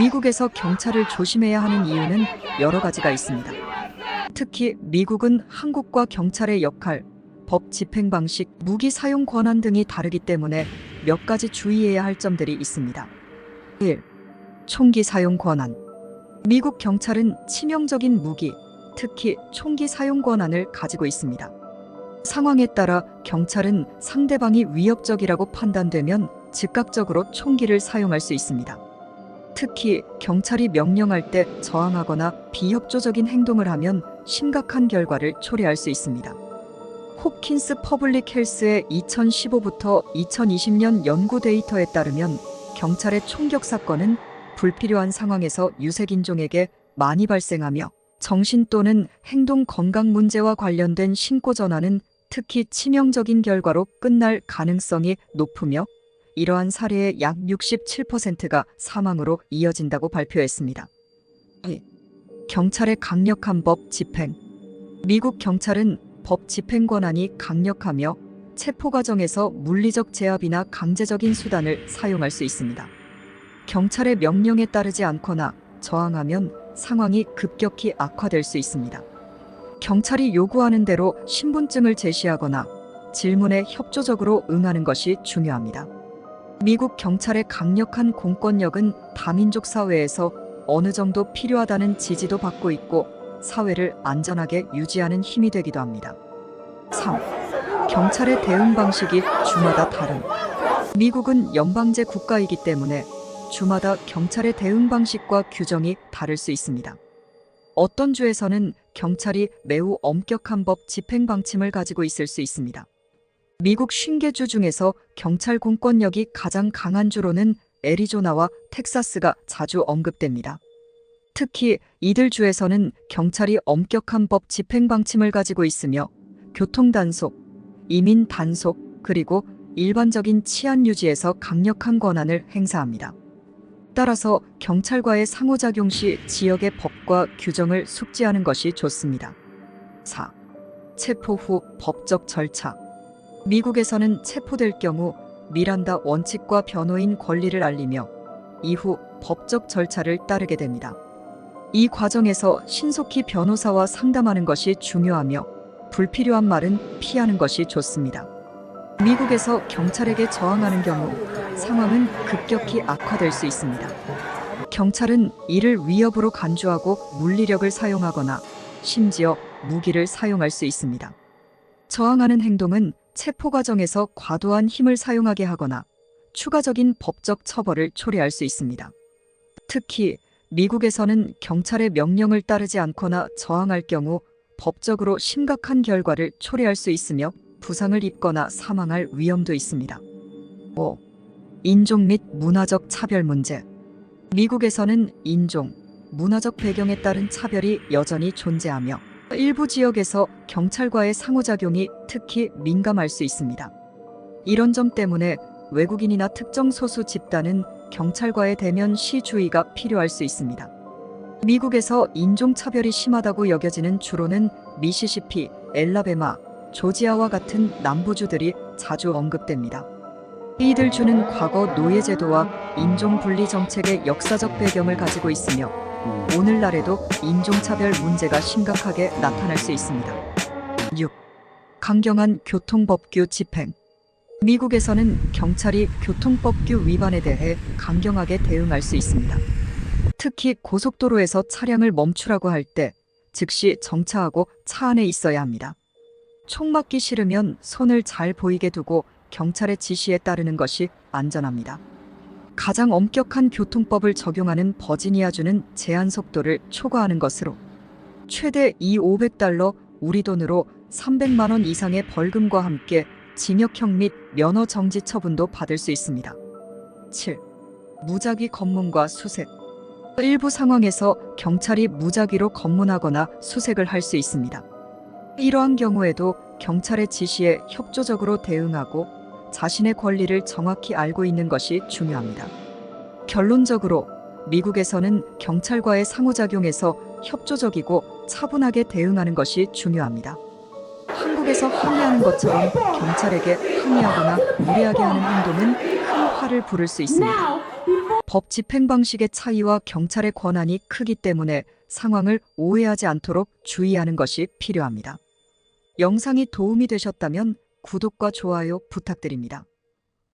미국에서 경찰을 조심해야 하는 이유는 여러 가지가 있습니다. 특히 미국은 한국과 경찰의 역할, 법 집행 방식, 무기 사용 권한 등이 다르기 때문에 몇 가지 주의해야 할 점들이 있습니다. 1. 총기 사용 권한. 미국 경찰은 치명적인 무기, 특히 총기 사용 권한을 가지고 있습니다. 상황에 따라 경찰은 상대방이 위협적이라고 판단되면 즉각적으로 총기를 사용할 수 있습니다. 특히 경찰이 명령할 때 저항하거나 비협조적인 행동을 하면 심각한 결과를 초래할 수 있습니다. 홉킨스 퍼블릭 헬스의 2015부터 2020년 연구 데이터에 따르면 경찰의 총격 사건은 불필요한 상황에서 유색인종에게 많이 발생하며 정신 또는 행동 건강 문제와 관련된 신고 전화는 특히 치명적인 결과로 끝날 가능성이 높으며 이러한 사례의 약 67%가 사망으로 이어진다고 발표했습니다. 2. 경찰의 강력한 법 집행. 미국 경찰은 법 집행 권한이 강력하며 체포 과정에서 물리적 제압이나 강제적인 수단을 사용할 수 있습니다. 경찰의 명령에 따르지 않거나 저항하면 상황이 급격히 악화될 수 있습니다. 경찰이 요구하는 대로 신분증을 제시하거나 질문에 협조적으로 응하는 것이 중요합니다. 미국 경찰의 강력한 공권력은 다민족 사회에서 어느 정도 필요하다는 지지도 받고 있고 사회를 안전하게 유지하는 힘이 되기도 합니다. 3. 경찰의 대응 방식이 주마다 다름. 미국은 연방제 국가이기 때문에 주마다 경찰의 대응 방식과 규정이 다를 수 있습니다. 어떤 주에서는 경찰이 매우 엄격한 법 집행 방침을 가지고 있을 수 있습니다. 미국 50개 중에서 경찰 공권력이 가장 강한 주로는 애리조나와 텍사스가 자주 언급됩니다. 특히 이들 주에서는 경찰이 엄격한 법 집행 방침을 가지고 있으며 교통 단속, 이민 단속, 그리고 일반적인 치안 유지에서 강력한 권한을 행사합니다. 따라서 경찰과의 상호작용 시 지역의 법과 규정을 숙지하는 것이 좋습니다. 4. 체포 후 법적 절차. 미국에서는 체포될 경우 미란다 원칙과 변호인 권리를 알리며 이후 법적 절차를 따르게 됩니다. 이 과정에서 신속히 변호사와 상담하는 것이 중요하며 불필요한 말은 피하는 것이 좋습니다. 미국에서 경찰에게 저항하는 경우 상황은 급격히 악화될 수 있습니다. 경찰은 이를 위협으로 간주하고 물리력을 사용하거나 심지어 무기를 사용할 수 있습니다. 저항하는 행동은 체포 과정에서 과도한 힘을 사용하게 하거나 추가적인 법적 처벌을 초래할 수 있습니다. 특히 미국에서는 경찰의 명령을 따르지 않거나 저항할 경우 법적으로 심각한 결과를 초래할 수 있으며 부상을 입거나 사망할 위험도 있습니다. 5. 인종 및 문화적 차별 문제. 미국에서는 인종, 문화적 배경에 따른 차별이 여전히 존재하며 일부 지역에서 경찰과의 상호작용이 특히 민감할 수 있습니다. 이런 점 때문에 외국인이나 특정 소수 집단은 경찰과의 대면 시주의가 필요할 수 있습니다. 미국에서 인종차별이 심하다고 여겨지는 주로는 미시시피, 엘라베마, 조지아와 같은 남부주들이 자주 언급됩니다. 이들 주는 과거 노예제도와 인종분리 정책의 역사적 배경을 가지고 있으며 오늘날에도 인종차별 문제가 심각하게 나타날 수 있습니다. 6. 강경한 교통법규 집행. 미국에서는 경찰이 교통법규 위반에 대해 강경하게 대응할 수 있습니다. 특히 고속도로에서 차량을 멈추라고 할 때 즉시 정차하고 차 안에 있어야 합니다. 총 맞기 싫으면 손을 잘 보이게 두고 경찰의 지시에 따르는 것이 안전합니다. 가장 엄격한 교통법을 적용하는 버지니아주는 제한 속도를 초과하는 것으로 최대 500달러, 우리 돈으로 300만 원 이상의 벌금과 함께 징역형 및 면허 정지 처분도 받을 수 있습니다. 7. 무작위 검문과 수색. 일부 상황에서 경찰이 무작위로 검문하거나 수색을 할 수 있습니다. 이러한 경우에도 경찰의 지시에 협조적으로 대응하고 자신의 권리를 정확히 알고 있는 것이 중요합니다. 결론적으로 미국에서는 경찰과의 상호작용에서 협조적이고 차분하게 대응하는 것이 중요합니다. 한국에서 항의하는 것처럼 경찰에게 항의하거나 무례하게 하는 행동은 큰 화를 부를 수 있습니다. 법 집행 방식의 차이와 경찰의 권한이 크기 때문에 상황을 오해하지 않도록 주의하는 것이 필요합니다. 영상이 도움이 되셨다면 구독과 좋아요 부탁드립니다.